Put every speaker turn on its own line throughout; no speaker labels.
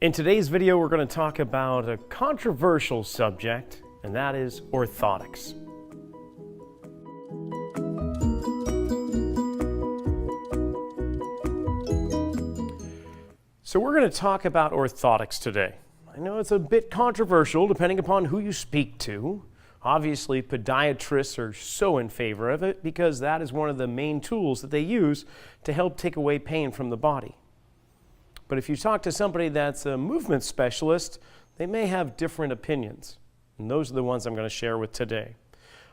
In today's video, we're going to talk about a controversial subject, and that is orthotics. So we're going to talk about orthotics today. I know it's a bit controversial depending upon who you speak to. Obviously, podiatrists are so in favor of it because that is one of the main tools that they use to help take away pain from the body. But if you talk to somebody that's a movement specialist, they may have different opinions. And those are the ones I'm going to share with today.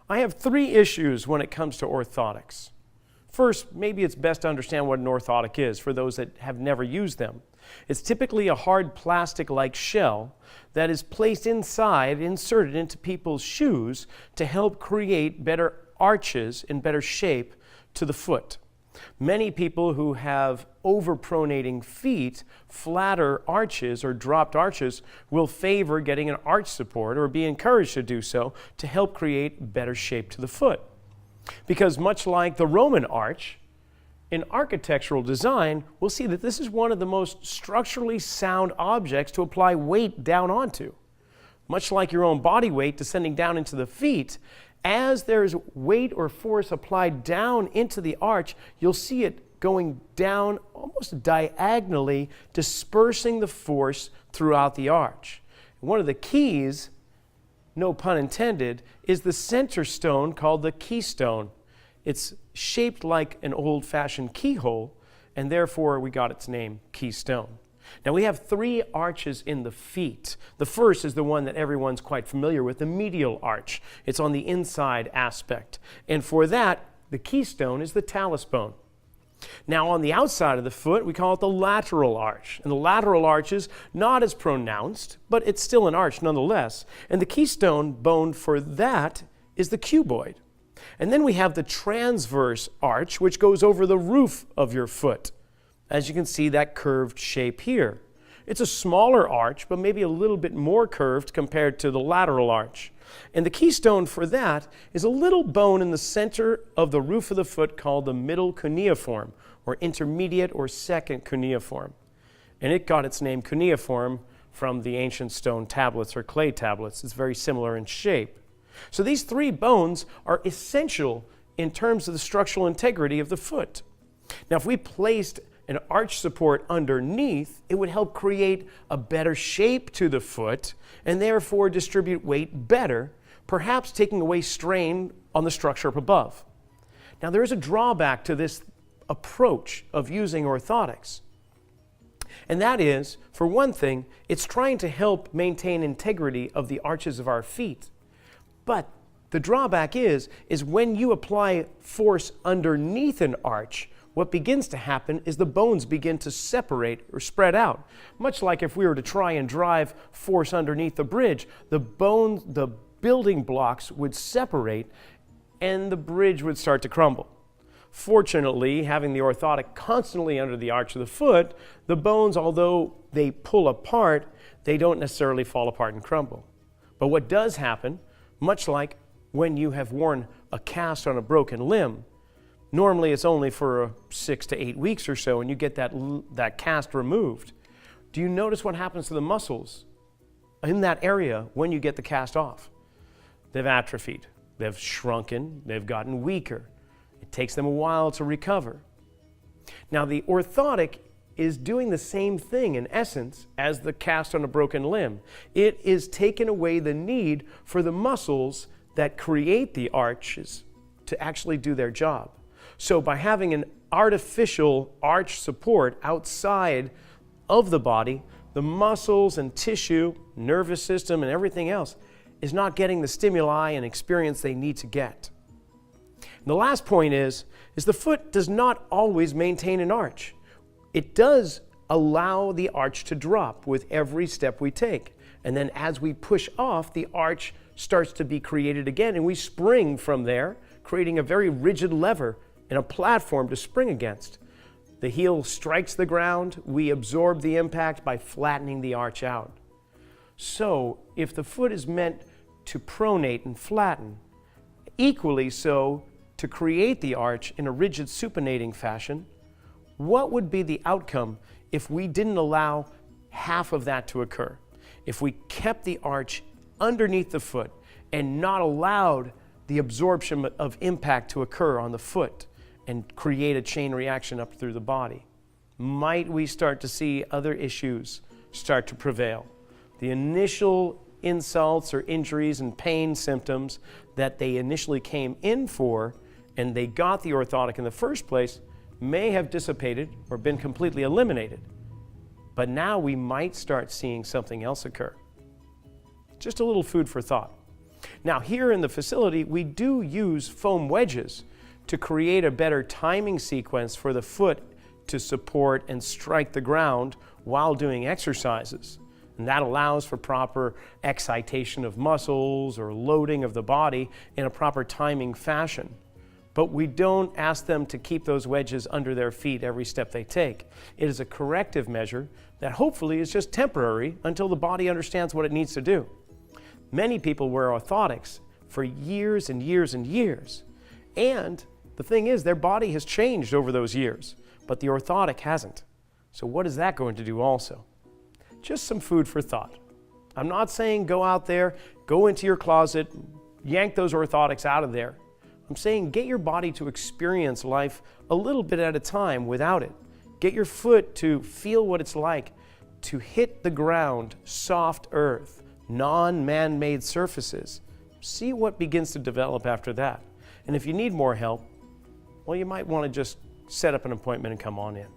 I have 3 issues when it comes to orthotics. First, maybe it's best to understand what an orthotic is for those that have never used them. It's typically a hard plastic-like shell that is placed inserted into people's shoes to help create better arches and better shape to the foot. Many people who have overpronating feet, flatter arches or dropped arches, will favor getting an arch support or be encouraged to do so to help create better shape to the foot. Because much like the Roman arch, in architectural design, we'll see that this is one of the most structurally sound objects to apply weight down onto. Much like your own body weight descending down into the feet, as there's weight or force applied down into the arch, you'll see it going down almost diagonally, dispersing the force throughout the arch. One of the keys, no pun intended, is the center stone called the keystone. It's shaped like an old-fashioned keyhole, and therefore we got its name, keystone. Now we have 3 arches in the feet. The first is the one that everyone's quite familiar with, the medial arch. It's on the inside aspect. And for that, the keystone is the talus bone. Now on the outside of the foot, we call it the lateral arch. And the lateral arch is not as pronounced, but it's still an arch nonetheless. And the keystone bone for that is the cuboid. And then we have the transverse arch, which goes over the roof of your foot. As you can see, that curved shape here. It's a smaller arch, but maybe a little bit more curved compared to the lateral arch. And the keystone for that is a little bone in the center of the roof of the foot called the middle cuneiform, or intermediate or second cuneiform. And it got its name cuneiform from the ancient stone tablets or clay tablets. It's very similar in shape. So these 3 bones are essential in terms of the structural integrity of the foot. Now, if we placed an arch support underneath, it would help create a better shape to the foot and therefore distribute weight better, perhaps taking away strain on the structure up above. Now, there is a drawback to this approach of using orthotics. And that is, for one thing, it's trying to help maintain integrity of the arches of our feet. But the drawback is when you apply force underneath an arch, what begins to happen is the bones begin to separate or spread out. Much like if we were to try and drive force underneath the bridge, the building blocks would separate and the bridge would start to crumble. Fortunately, having the orthotic constantly under the arch of the foot, the bones, although they pull apart, they don't necessarily fall apart and crumble. But what does happen, much like when you have worn a cast on a broken limb, normally it's only for 6 to 8 weeks or so and you get that cast removed. Do you notice what happens to the muscles in that area when you get the cast off? They've atrophied, they've shrunken, they've gotten weaker. It takes them a while to recover. Now the orthotic is doing the same thing in essence as the cast on a broken limb. It is taking away the need for the muscles that create the arches to actually do their job. So by having an artificial arch support outside of the body, the muscles and tissue, nervous system, and everything else is not getting the stimuli and experience they need to get. And the last point is the foot does not always maintain an arch. It does allow the arch to drop with every step we take. And then as we push off, the arch starts to be created again, and we spring from there, creating a very rigid lever and a platform to spring against. The heel strikes the ground, we absorb the impact by flattening the arch out. So, if the foot is meant to pronate and flatten, equally so to create the arch in a rigid supinating fashion, what would be the outcome if we didn't allow half of that to occur. If we kept the arch underneath the foot and not allowed the absorption of impact to occur on the foot and create a chain reaction up through the body, might we start to see other issues start to prevail? The initial insults or injuries and pain symptoms that they initially came in for and they got the orthotic in the first place may have dissipated or been completely eliminated. But now we might start seeing something else occur. Just a little food for thought. Now, here in the facility, we do use foam wedges to create a better timing sequence for the foot to support and strike the ground while doing exercises. And that allows for proper excitation of muscles or loading of the body in a proper timing fashion. But we don't ask them to keep those wedges under their feet every step they take. It is a corrective measure that hopefully is just temporary until the body understands what it needs to do. Many people wear orthotics for years and years and years. And the thing is, their body has changed over those years, but the orthotic hasn't. So what is that going to do also? Just some food for thought. I'm not saying go out there, go into your closet, yank those orthotics out of there. I'm saying get your body to experience life a little bit at a time without it. Get your foot to feel what it's like to hit the ground, soft earth, non-man-made surfaces. See what begins to develop after that. And if you need more help, well, you might want to just set up an appointment and come on in.